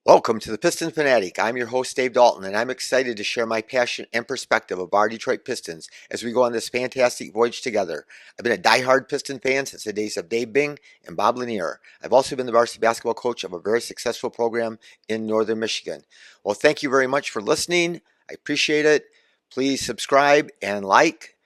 Welcome to the Piston Fanatic. I'm your host, Dave Dalton, and I'm excited to share my passion and perspective of our Detroit Pistons as we go on this fantastic voyage together. I've been a diehard Piston fan since the days of Dave Bing and Bob Lanier. I've also been the varsity basketball coach of a very successful program in northern Michigan. Well, thank you very much for listening. I appreciate it. Please subscribe and like.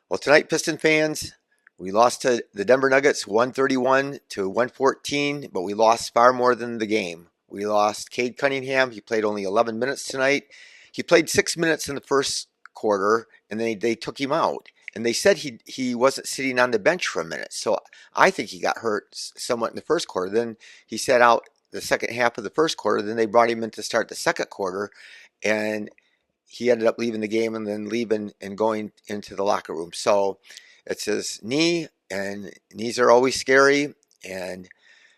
Well, tonight, Piston fans, we lost to the Denver Nuggets 131 to 114, but we lost far more than the game. We lost Cade Cunningham. He played only 11 minutes tonight. He played 6 minutes in the first quarter, and then they took him out. And they said he wasn't sitting on the bench for a minute. So I think he got hurt somewhat in the first quarter. Then he sat out the second half of the first quarter. Then they brought him in to start the second quarter, and he ended up leaving the game and then leaving and going into the locker room. So it's his knee, and knees are always scary. And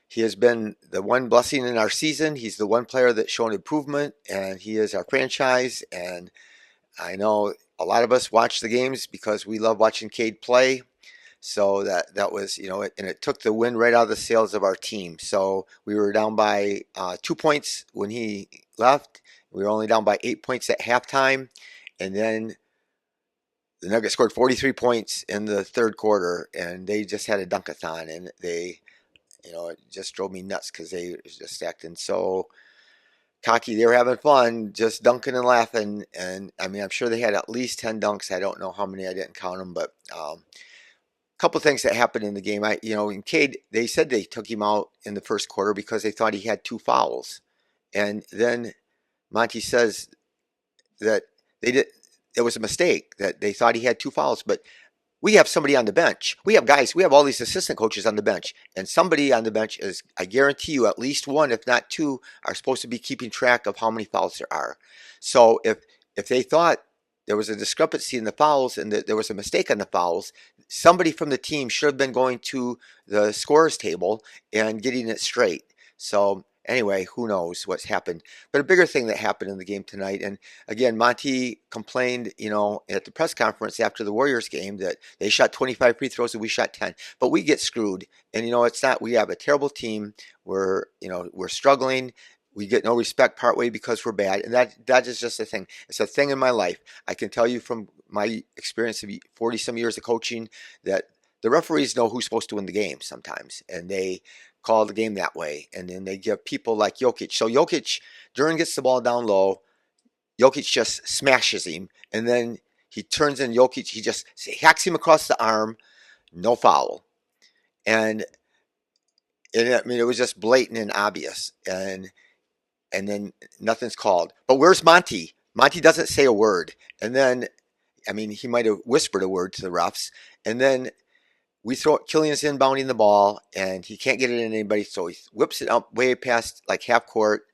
he has been the one blessing in our season. He's the one player that's shown improvement, and he is our franchise. And I know a lot of us watch the games because we love watching Cade play. So that was, and it took the wind right out of the sails of our team. So we were down by 2 points when he left. We were only down by 8 points at halftime. And then the Nuggets scored 43 points in the third quarter, and they just had a dunk-a-thon, and it just drove me nuts because they were just acting so cocky. They were having fun, just dunking and laughing. And I mean, I'm sure they had at least 10 dunks. I don't know how many. I didn't count them, but a couple of things that happened in the game. In Cade, they said they took him out in the first quarter because they thought he had two fouls, and then Monty says that it was a mistake, that they thought he had two fouls, but we have somebody on the bench. We have all these assistant coaches on the bench, and somebody on the bench is, I guarantee you, at least one, if not two, are supposed to be keeping track of how many fouls there are. So if they thought there was a discrepancy in the fouls and that there was a mistake on the fouls, somebody from the team should have been going to the scorer's table and getting it straight. So anyway, who knows what's happened. But a bigger thing that happened in the game tonight, and again, Monty complained, at the press conference after the Warriors game that they shot 25 free throws and we shot 10. But we get screwed. And, it's not, we have a terrible team. We're struggling. We get no respect partway because we're bad. And that is just a thing. It's a thing in my life. I can tell you from my experience of 40 some years of coaching that the referees know who's supposed to win the game sometimes. And they call the game that way. And then they give people like Jokic. So Duren gets the ball down low. Jokic just smashes him. And then he turns in Jokic. He just hacks him across the arm. No foul. And I mean, it was just blatant and obvious. And then nothing's called. But where's Monty? Monty doesn't say a word. And then, I mean, he might have whispered a word to the refs. And then Killian's inbounding the ball, and he can't get it in anybody, so he whips it up way past like half court.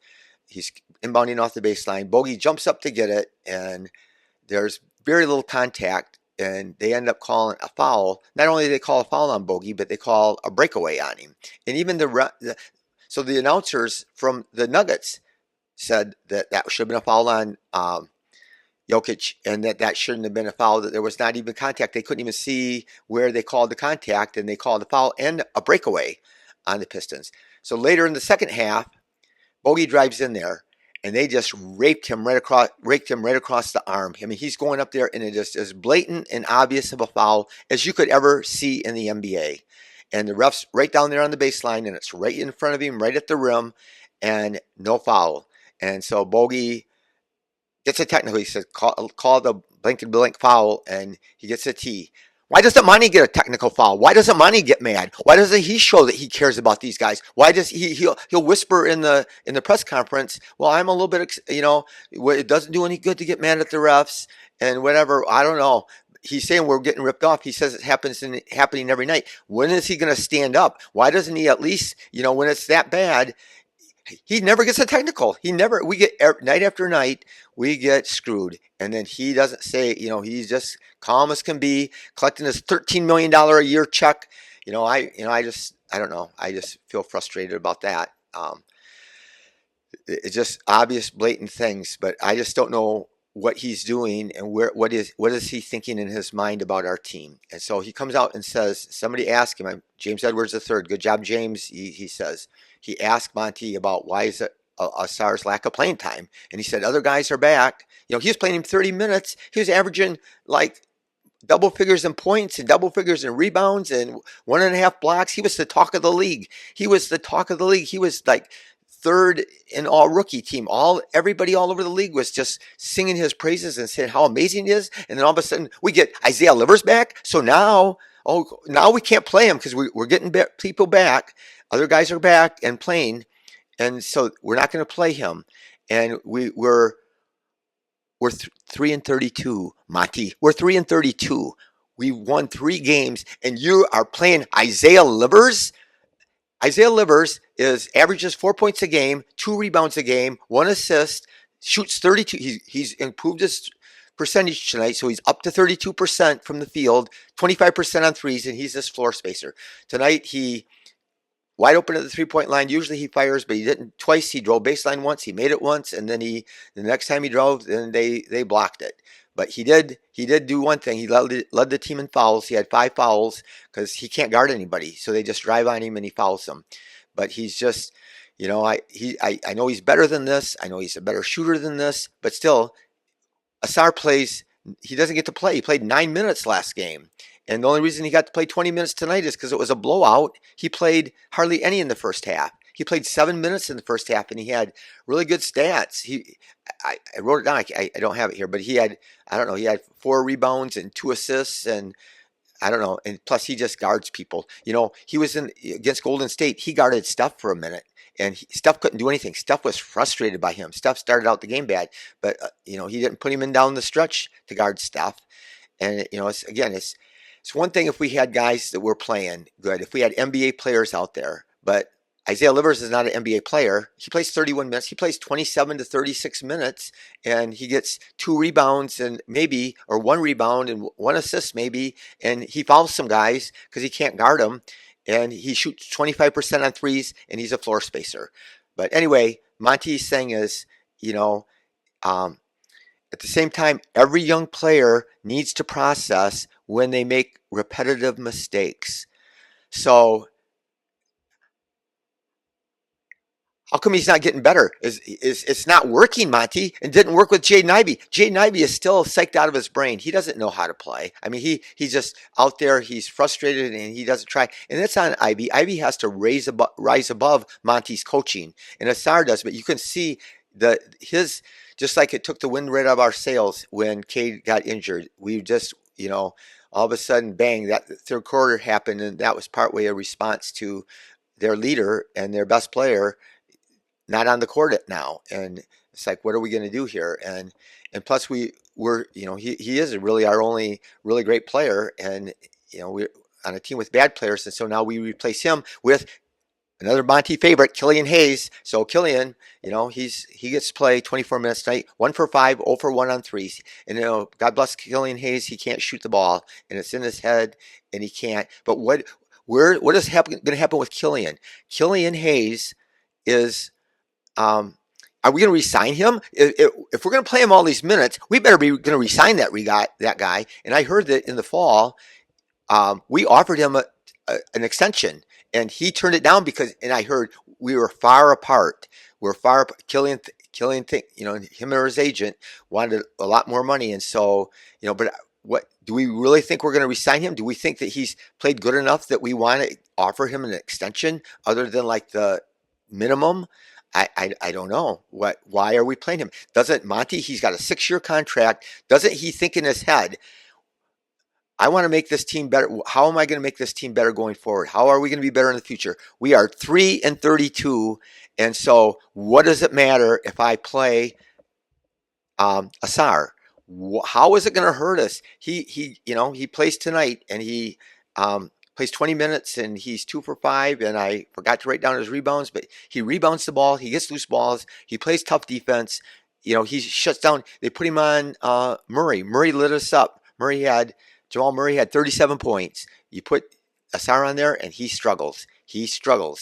He's inbounding off the baseline. Bogey jumps up to get it, and there's very little contact, and they end up calling a foul. Not only do they call a foul on Bogey, but they call a breakaway on him. And even so the announcers from the Nuggets said that should have been a foul on Jokic, and that shouldn't have been a foul, that there was not even contact. They couldn't even see where they called the contact, and they called a foul and a breakaway on the Pistons. So later in the second half, Bogey drives in there, and they just raked him right across the arm. I mean, he's going up there, and it is as blatant and obvious of a foul as you could ever see in the NBA. And the ref's right down there on the baseline, and it's right in front of him, right at the rim, and no foul. And so Bogey gets a technical. He says, call the blank foul, and he gets a T. Why doesn't Monty get a technical foul? Why doesn't Monty get mad? Why doesn't he show that he cares about these guys? Why does he'll whisper in the press conference, well, I'm a little bit, it doesn't do any good to get mad at the refs and whatever. I don't know. He's saying we're getting ripped off. He says it's happening every night. When is he going to stand up? Why doesn't he at least, when it's that bad? He never gets a technical. We get night after night, we get screwed. And then he doesn't say, he's just calm as can be, collecting his $13 million a year check. I don't know. I just feel frustrated about that. It's just obvious, blatant things, but I just don't know what he's doing and what is he thinking in his mind about our team. And so he comes out and says, somebody asked him, James Edwards III, good job, James, he says. He asked Monty about why is it Ausar's lack of playing time. And he said other guys are back. He was playing him 30 minutes. He was averaging like double figures in points and double figures in rebounds and 1.5 blocks. He was the talk of the league. He was the talk of the league. He was like third in all rookie team. Everybody all over the league was just singing his praises and saying how amazing he is. And then all of a sudden we get Isaiah Livers back. So now we can't play him because we're getting people back. Other guys are back and playing, and so we're not going to play him. And we're 3-32, Monty. We're 3-32. We won 3 games, and you are playing Isaiah Livers. Isaiah Livers averages 4 points a game, 2 rebounds a game, 1 assist, shoots 32. He's improved his percentage tonight, so he's up to 32% from the field, 25% on threes, and he's this floor spacer. Tonight he wide open at the 3-point line. Usually he fires, but he didn't twice. He drove baseline once. He made it once, and then the next time he drove, then they blocked it. But he did do one thing. He led the team in fouls. He had 5 fouls because he can't guard anybody. So they just drive on him and he fouls them. But he's just, I know he's better than this. I know he's a better shooter than this. But still, Ausar plays. He doesn't get to play. He played 9 minutes last game. And the only reason he got to play 20 minutes tonight is because it was a blowout. He played hardly any in the first half. He played 7 minutes in the first half, and he had really good stats. I wrote it down. I don't have it here, but he had 4 rebounds and 2 assists, and I don't know. And plus, he just guards people. He was against Golden State. He guarded Steph for a minute, and Steph couldn't do anything. Steph was frustrated by him. Steph started out the game bad, but he didn't put him in down the stretch to guard Steph. And it's one thing if we had guys that were playing good, if we had NBA players out there, but Isaiah Livers is not an NBA player. He plays 31 minutes. He plays 27 to 36 minutes, and he gets 2 rebounds or 1 rebound and 1 assist maybe, and he fouls some guys because he can't guard them, and he shoots 25% on threes, and he's a floor spacer. But anyway, Monty's thing is, at the same time, every young player needs to process when they make repetitive mistakes. So how come he's not getting better? It's not working, Monty. It didn't work with Jaden Ivey. Jaden Ivey is still psyched out of his brain. He doesn't know how to play. I mean, he's just out there. He's frustrated and he doesn't try. And that's on Ivey. Ivey has to rise above Monty's coaching, and Ausar does. But you can see just like it took the wind right out of our sails when Cade got injured. We just, all of a sudden, bang, that third quarter happened, and that was partway a response to their leader and their best player not on the court now. And it's like, what are we going to do here? And plus he is really our only really great player, and we're on a team with bad players, and so now we replace him with another Monty favorite, Killian Hayes. So Killian, he gets to play 24 minutes tonight, 1 for 5, 0 for 1 on threes. And God bless Killian Hayes, he can't shoot the ball, and it's in his head, and he can't. But what is going to happen with Killian? Killian Hayes is, are we going to re-sign him? If we're going to play him all these minutes, we better be going to re-sign that guy. And I heard that in the fall, we offered him an extension, and he turned it down and I heard we were far apart. Killian, him or his agent wanted a lot more money, and so But what do we really think we're going to re-sign him? Do we think that he's played good enough that we want to offer him an extension other than like the minimum? I don't know. Why are we playing him? Doesn't Monty? He's got a 6-year contract. Doesn't he think in his head, I want to make this team better. How am I going to make this team better going forward? How are we going to be better in the future? We are 3-32, and so what does it matter if I play Ausar? How is it going to hurt us? He plays tonight, and he plays 20 minutes, and he's 2 for 5. And I forgot to write down his rebounds, but he rebounds the ball. He gets loose balls. He plays tough defense. He shuts down. They put him on Murray. Murray lit us up. Jamal Murray had 37 points. You put Ausar on there, and he struggles.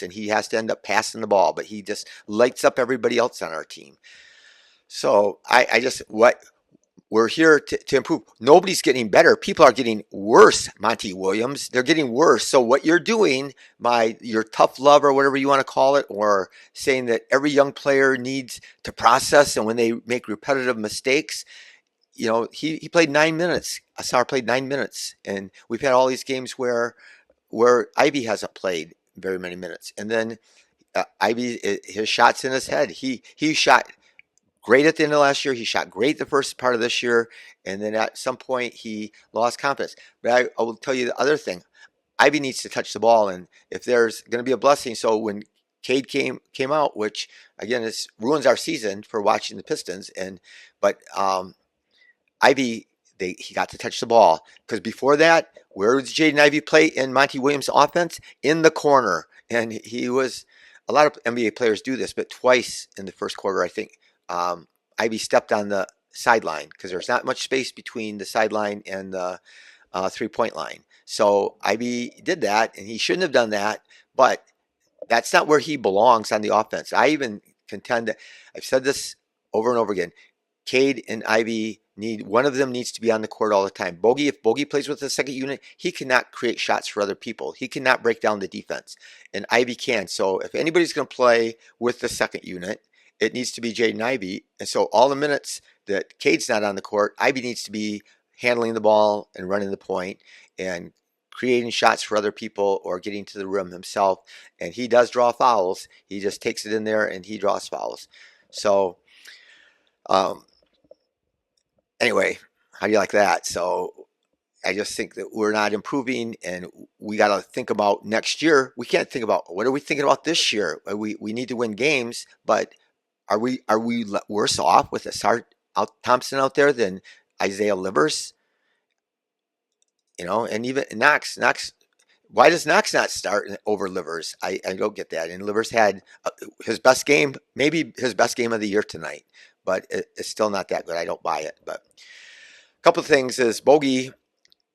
And he has to end up passing the ball, but he just lights up everybody else on our team. So we're here to improve. Nobody's getting better. People are getting worse, Monty Williams. They're getting worse. So what you're doing, your tough love or whatever you want to call it, or saying that every young player needs to process and when they make repetitive mistakes, he played 9 minutes. Ausar played 9 minutes. And we've had all these games where Ivy hasn't played very many minutes. And then Ivy, his shots in his head. He shot great at the end of last year. He shot great the first part of this year, and then at some point he lost confidence. But I will tell you the other thing: Ivy needs to touch the ball, and if there's going to be a blessing, so when Cade came out, which again it ruins our season for watching the Pistons, but Ivy he got to touch the ball because before that, where did Jaden Ivey play in Monty Williams' offense? In the corner, and he was. A lot of NBA players do this, but twice in the first quarter, I think Ivy stepped on the sideline because there's not much space between the sideline and the 3-point line. So Ivy did that, and he shouldn't have done that, but that's not where he belongs on the offense. I even contend that I've said this over and over again. Cade and Ivy one of them needs to be on the court all the time. If Bogey plays with the second unit, he cannot create shots for other people. He cannot break down the defense, and Ivy can. So if anybody's going to play with the second unit, it needs to be Jaden Ivey. And so all the minutes that Cade's not on the court, Ivy needs to be handling the ball and running the point and creating shots for other people or getting to the rim himself. And he does draw fouls. He just takes it in there and he draws fouls. So anyway, how do you like that? So I just think that we're not improving, and we got to think about next year. We can't think about what are we thinking about this year. We need to win games, but are we worse off with Ausar Thompson out there than Isaiah Livers? And even Knox. Why does Knox not start over Livers? I don't get that. And Livers had his best game, maybe his best game of the year tonight, but it's still not that good. I don't buy it. But a couple of things is Bogey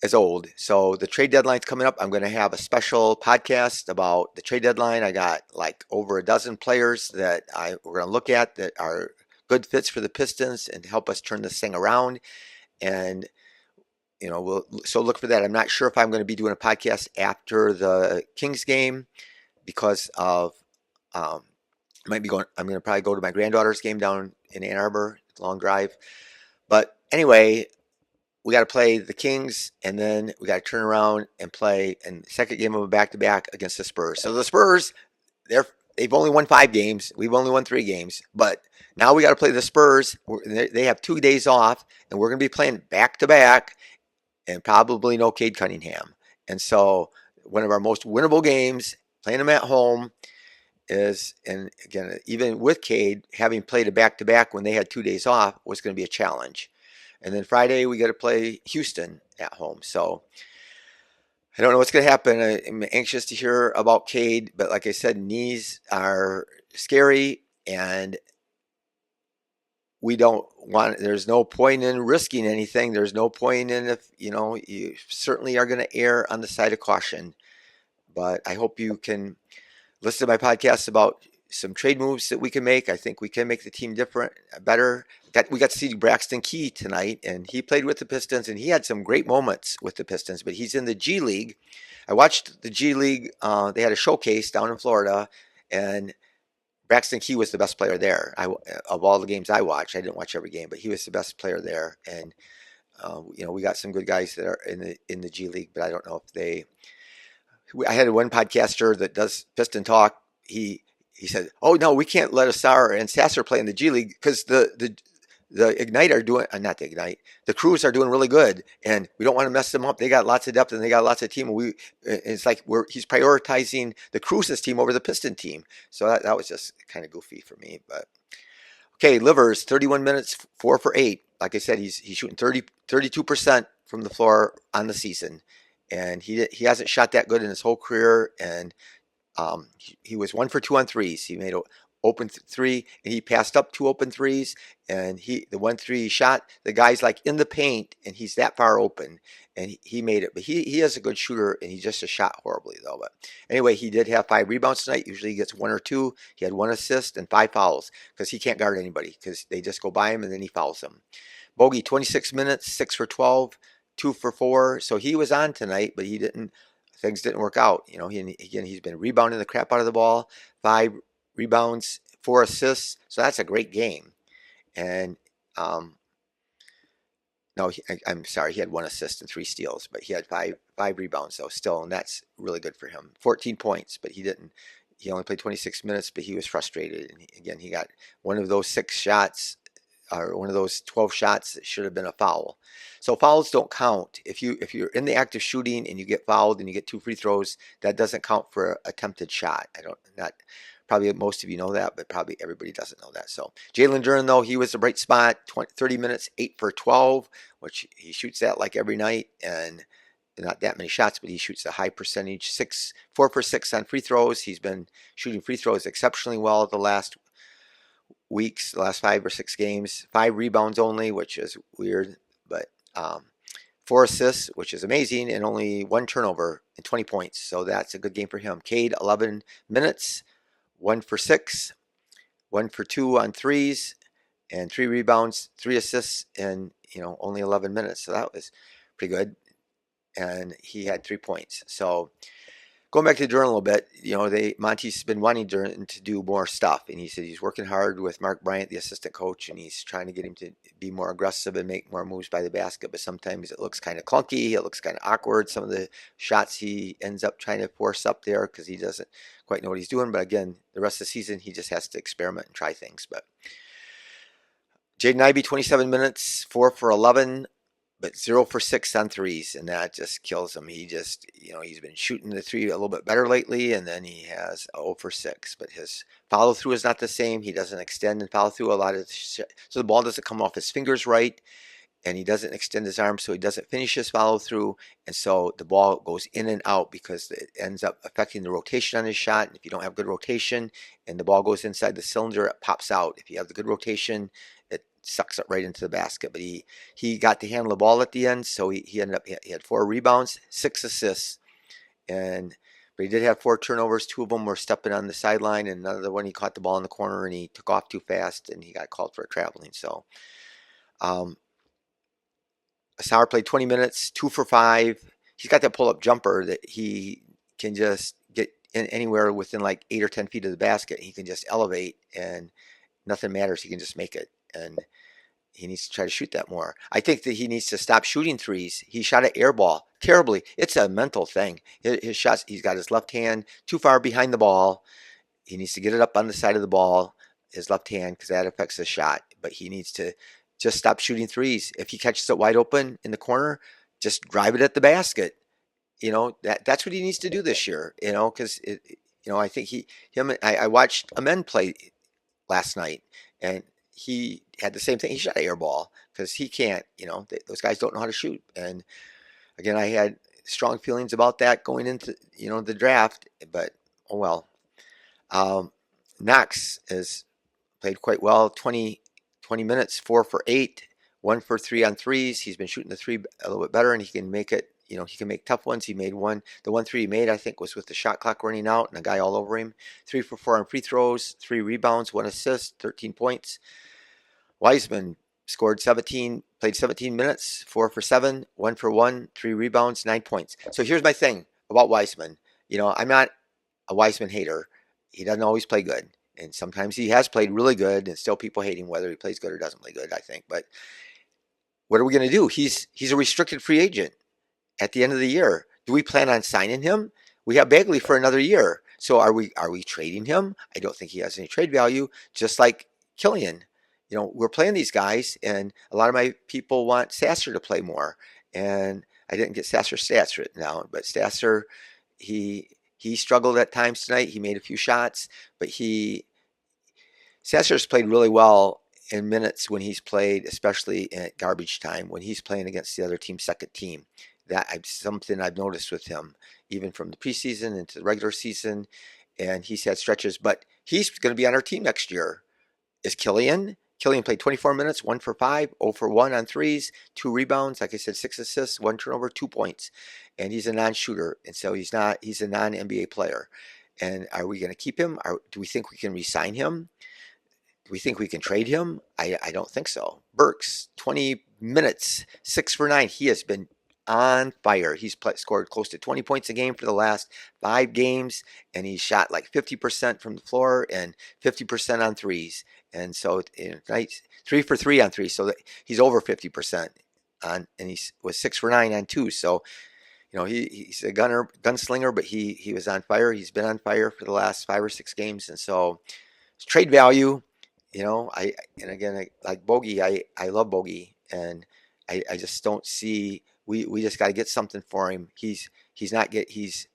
is old. So the trade deadline's coming up. I'm going to have a special podcast about the trade deadline. I got like over a dozen players that we're going to look at that are good fits for the Pistons and help us turn this thing around. And so look for that. I'm not sure if I'm going to be doing a podcast after the Kings game because of I'm going to probably go to my granddaughter's game down in Ann Arbor. It's a long drive. But anyway, we got to play the Kings, and then we got to turn around and play in the second game of a back-to-back against the Spurs. So the Spurs, they've only won 5 games. We've only won 3 games. But now we got to play the Spurs. They have 2 days off, and we're going to be playing back-to-back and probably no Kade Cunningham. And so one of our most winnable games, playing them at home, and again, even with Cade, having played a back-to-back when they had 2 days off was going to be a challenge. And then Friday, we got to play Houston at home. So I don't know what's going to happen. I'm anxious to hear about Cade. But like I said, knees are scary. And we don't there's no point in risking anything. There's no point in you certainly are going to err on the side of caution. But I hope you can listen to my podcast about some trade moves that we can make. I think we can make the team better. We got to see Braxton Key tonight, and he played with the Pistons, and he had some great moments with the Pistons, but he's in the G League. I watched the G League. They had a showcase down in Florida, and Braxton Key was the best player there. Of all the games I watched, I didn't watch every game, but he was the best player there. And we got some good guys that are in the G League, but I don't know if I had one podcaster that does Piston talk. He said, "Oh no, we can't let Ausar and Sasser play in the G League because the Ignite are doing not the Ignite. The Crews are doing really good, and we don't want to mess them up. They got lots of depth and they got lots of team. And it's like he's prioritizing the Crews' team over the Piston team. So that was just kind of goofy for me. But okay, Livers, 31 minutes, 4 for 8. Like I said, he's shooting 32% from the floor on the season, and he hasn't shot that good in his whole career. And he was 1 for 2 on threes. He made an open 3, and he passed up 2 open 3s. And the 1 3 he shot, the guy's like in the paint, and he's that far open, and he made it. But he is a good shooter, and he just shot horribly though. But anyway, he did have 5 rebounds tonight. Usually he gets 1 or 2. He had 1 assist and 5 fouls because he can't guard anybody because they just go by him and then he fouls them. Bogey, 26 minutes, 6 for 12, 2 for 4. So he was on tonight, but things didn't work out. Again, he's been rebounding the crap out of the ball, 5 rebounds, 4 assists. So that's a great game. And um, no, I'm sorry, he had 1 assist and 3 steals, but he had five rebounds though still, and that's really good for him. 14 points, but he didn't. He only played 26 minutes, but he was frustrated. And again, he got one of those 6 shots, or one of those 12 shots that should have been a foul. So fouls don't count. If you're in the act of shooting and you get fouled and you get 2 free throws, that doesn't count for an attempted shot. I don't not Probably most of you know that, but probably everybody doesn't know that. So Jalen Duren, though, he was a bright spot. 30 minutes, 8 for 12, which he shoots that like every night, and not that many shots, but he shoots a high percentage. 4 for 6 on free throws. He's been shooting free throws exceptionally well the last weeks, the last 5 or 6 games. 5 rebounds only, which is weird, but 4 assists, which is amazing, and only 1 turnover and 20 points. So that's a good game for him. Cade, 11 minutes, 1 for 6, 1 for 2 on threes, and 3 rebounds, 3 assists in only 11 minutes. So that was pretty good. And he had 3 points. So going back to Duren a little bit, Monty's been wanting Duren to do more stuff, and he said he's working hard with Mark Bryant, the assistant coach, and he's trying to get him to be more aggressive and make more moves by the basket. But sometimes it looks kind of clunky, it looks kind of awkward. Some of the shots he ends up trying to force up there because he doesn't quite know what he's doing. But again, the rest of the season he just has to experiment and try things. But Jaden Ivey, 27 minutes, 4 for 11. But 0 for 6 on threes, and that just kills him. He just, he's been shooting the three a little bit better lately, and then he has 0 for 6. But his follow through is not the same. He doesn't extend and follow through a lot of, so the ball doesn't come off his fingers right, and he doesn't extend his arm, so he doesn't finish his follow through, and so the ball goes in and out because it ends up affecting the rotation on his shot. And if you don't have good rotation and the ball goes inside the cylinder, it pops out. If you have the good rotation, it sucks it right into the basket. But he got to handle the ball at the end, so he ended up he had 4 rebounds, 6 assists, but he did have 4 turnovers. 2 of them were stepping on the sideline, and another one he caught the ball in the corner and he took off too fast and he got called for traveling. So Ausar played 20 minutes, 2 for 5. He's got that pull-up jumper that he can just get in anywhere within like 8 or 10 feet of the basket. He can just elevate and nothing matters. He can just make it. And he needs to try to shoot that more. I think that he needs to stop shooting threes. He shot an air ball terribly. It's a mental thing. His shots, he's got his left hand too far behind the ball. He needs to get it up on the side of the ball, his left hand, because that affects the shot. But he needs to just stop shooting threes. If he catches it wide open in the corner, just drive it at the basket. That's what he needs to do this year. Because I think I watched Amen play last night, and he had the same thing. He shot an air ball because he can't. Those guys don't know how to shoot. And again, I had strong feelings about that going into the draft. But oh well. Knox has played quite well. 20 minutes, 4 for 8, 1 for 3 on threes. He's been shooting the three a little bit better, and he can make it. He can make tough ones. He made one. The 1 3 he made, I think, was with the shot clock running out and a guy all over him. 3 for 4 on free throws, 3 rebounds, 1 assist, 13 points. Wiseman scored 17, played 17 minutes, 4 for 7, 1 for 1, 3 rebounds, 9 points. So here's my thing about Wiseman. I'm not a Wiseman hater. He doesn't always play good. And sometimes he has played really good, and still people hate him whether he plays good or doesn't play good, I think. But what are we going to do? He's a restricted free agent at the end of the year. Do we plan on signing him? We have Bagley for another year. So are we trading him? I don't think he has any trade value, just like Killian. We're playing these guys, and a lot of my people want Sasser to play more. And I didn't get Sasser's stats written down, but Sasser, he struggled at times tonight. He made a few shots, but Sasser's played really well in minutes when he's played, especially at garbage time, when he's playing against the other team's second team. That's something I've noticed with him, even from the preseason into the regular season, and he's had stretches, but he's going to be on our team next year. Is Killian? Killian played 24 minutes, 1 for 5, 0 for 1 on threes, 2 rebounds, like I said, 6 assists, 1 turnover, 2 points. And he's a non-shooter, and so he's a non-NBA player. And are we going to keep him? Do we think we can re-sign him? Do we think we can trade him? I don't think so. Burks, 20 minutes, 6 for 9. He has been on fire. Scored close to 20 points a game for the last 5 games, and he shot like 50% from the floor and 50% on threes. And so tonight, 3 for 3 on three, so he's over 50% on, and he was 6 for 9 on two. So he's a gunslinger, but he was on fire. He's been on fire for the last 5 or 6 games, and so trade value. Like Bogey, I love Bogey, and I just don't see. We just got to get something for him. He's not get his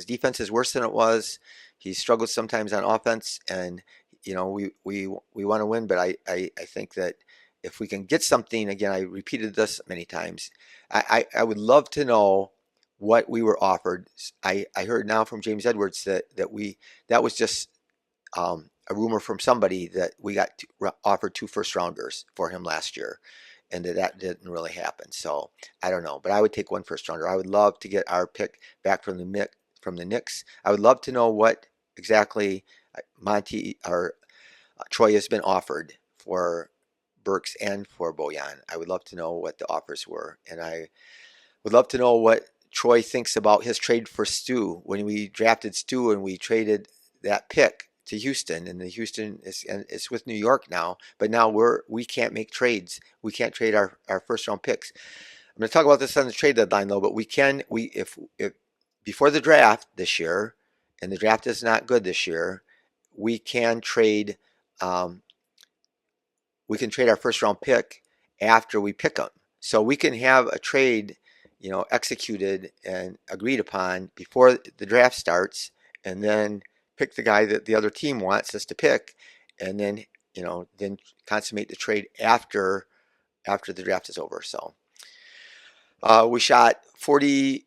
defense is worse than it was. He struggles sometimes on offense, and we want to win, but I think that if we can get something, again, I repeated this many times. I would love to know what we were offered. I heard now from James Edwards that was just a rumor from somebody that we got offered 2 first-rounders for him last year, and that didn't really happen. So I don't know, but I would take 1 first-rounder. I would love to get our pick back from the Knicks. I would love to know what exactly Monty or Troy has been offered for Burks and for Bojan. I would love to know what the offers were, and I would love to know what Troy thinks about his trade for Stu. When we drafted Stu and we traded that pick to Houston, and the Houston is with New York now, but now we can't make trades. We can't trade our first round picks. I'm going to talk about this on the trade deadline though, but if before the draft this year, and the draft is not good this year, we can trade our first round pick after we pick them. So we can have a trade, executed and agreed upon before the draft starts, and then pick the guy that the other team wants us to pick, and then consummate the trade after the draft is over. So we shot 47%.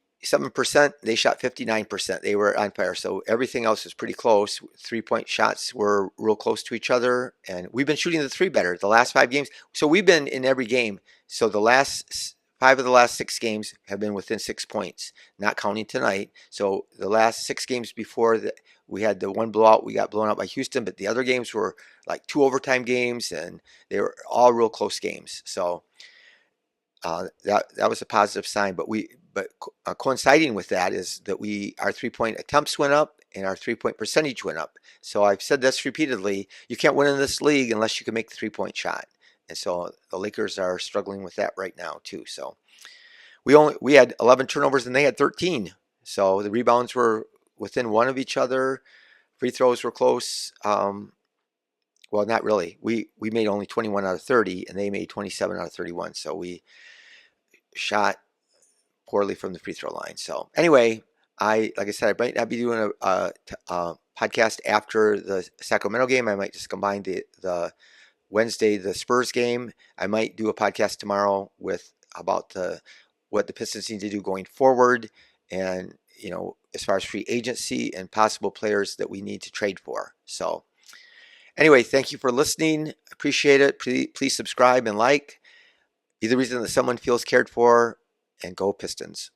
They shot 59%. They were on fire. So everything else was pretty close. 3-point shots were real close to each other, and we've been shooting the three better the last 5 games. So we've been in every game. So the last 5 of the last 6 games have been within 6 points, not counting tonight. So the last 6 games before that, we had the one blowout. We got blown out by Houston, but the other games were like 2 overtime games, and they were all real close games. So that was a positive sign. But coinciding with that is that our 3-point attempts went up and our 3-point percentage went up. So I've said this repeatedly: you can't win in this league unless you can make the 3-point shot. And so the Lakers are struggling with that right now too. So we had 11 turnovers and they had 13. So the rebounds were within 1 of each other. Free throws were close. Well, not really. We made only 21 out of 30, and they made 27 out of 31. So we shot poorly from the free throw line. So anyway, like I said, I might not be doing a podcast after the Sacramento game. I might just combine the Wednesday, the Spurs game. I might do a podcast tomorrow about what the Pistons need to do going forward, and as far as free agency and possible players that we need to trade for. So anyway, thank you for listening. Appreciate it. Please subscribe and like. Be the reason that someone feels cared for, and go Pistons.